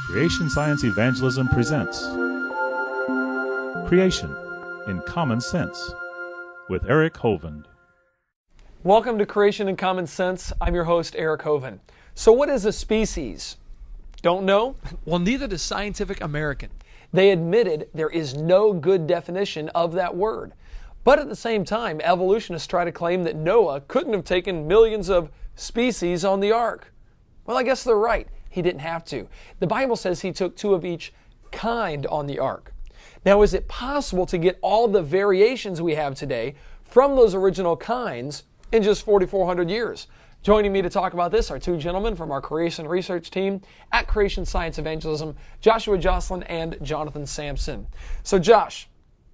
Creation Science Evangelism presents Creation in Common Sense with Eric Hovind. Welcome to Creation in Common Sense. I'm your host, Eric Hovind. So what is a species? Don't know? Well, neither does Scientific American. They admitted there is no good definition of that word. But at the same time, evolutionists try to claim that Noah couldn't have taken millions of species on the ark. Well, I guess they're right. He didn't have to. The Bible says he took 2 of each kind on the ark. Now, is it possible to get all the variations we have today from those original kinds in just 4,400 years? Joining me to talk about this are 2 gentlemen from our creation research team at Creation Science Evangelism, Joshua Jocelyn and Jonathan Sampson. So Josh,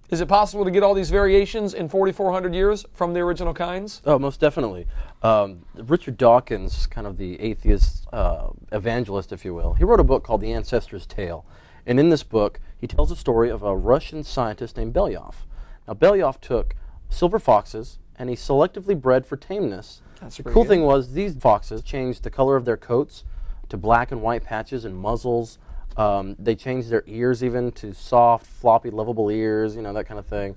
is it possible to get all these variations in 4,400 years from the original kinds? Oh, most definitely. Richard Dawkins, kind of the atheist evangelist, if you will, he wrote a book called The Ancestor's Tale. And in this book, he tells the story of a Russian scientist named Belyaev. Now, Belyaev took silver foxes and he selectively bred for tameness. That's the pretty cool good. thing was these foxes changed the color of their coats to black and white patches and muzzles. They changed their ears even to soft, floppy, livable ears, that kind of thing.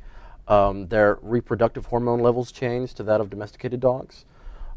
Their reproductive hormone levels changed to that of domesticated dogs.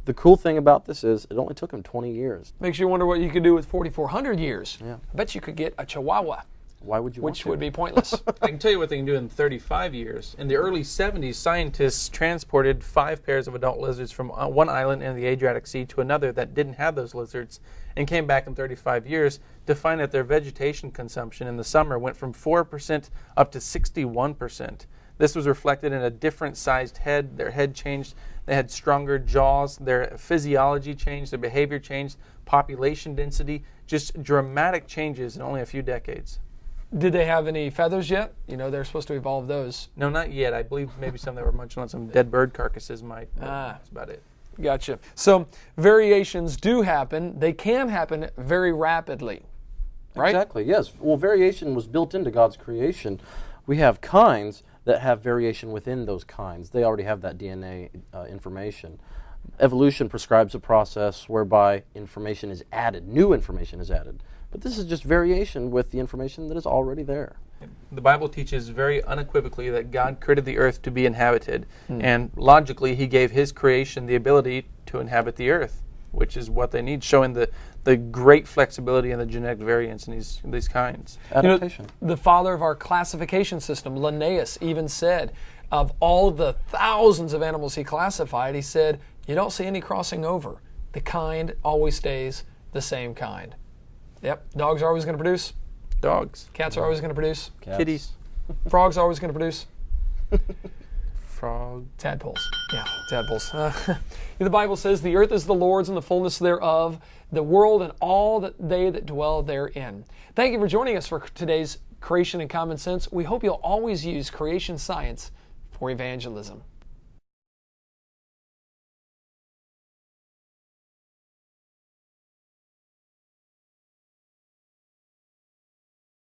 The cool thing about this is it only took them 20 years. Makes you wonder what you could do with 4,400 years. Yeah. I bet you could get a Chihuahua, Why would you want which to? would be pointless. I can tell you what they can do in 35 years. In the early 70s, scientists transported 5 pairs of adult lizards from one island in the Adriatic Sea to another that didn't have those lizards, and came back in 35 years to find that their vegetation consumption in the summer went from 4% up to 61%. This was reflected in a different sized head. Their head changed. They had stronger jaws. Their physiology changed. Their behavior changed. Population density, just dramatic changes in only a few decades. Did they have any feathers yet? They're supposed to evolve those. No, not yet. I believe maybe some that were munching on some dead bird carcasses might. That's about it. Gotcha. So variations do happen. They can happen very rapidly, right? Exactly, yes. Well, variation was built into God's creation. We have kinds that have variation within those kinds. They already have that DNA information. Evolution prescribes a process whereby information is added, new information is added. But this is just variation with the information that is already there. The Bible teaches very unequivocally that God created the earth to be inhabited, and logically He gave His creation the ability to inhabit the earth, which is what they need, showing the great flexibility and the genetic variance in these kinds. Adaptation. The father of our classification system, Linnaeus, even said of all the thousands of animals he classified, he said, you don't see any crossing over. The kind always stays the same kind. Yep, dogs are always going to produce. Dogs. Cats are always going to produce. Cats. Kitties. Frogs are always going to produce. Frog. Tadpoles. Yeah, tadpoles. The Bible says, the earth is the Lord's and the fullness thereof, the world and all that they that dwell therein. Thank you for joining us for today's Creation in Common Sense. We hope you'll always use creation science for evangelism.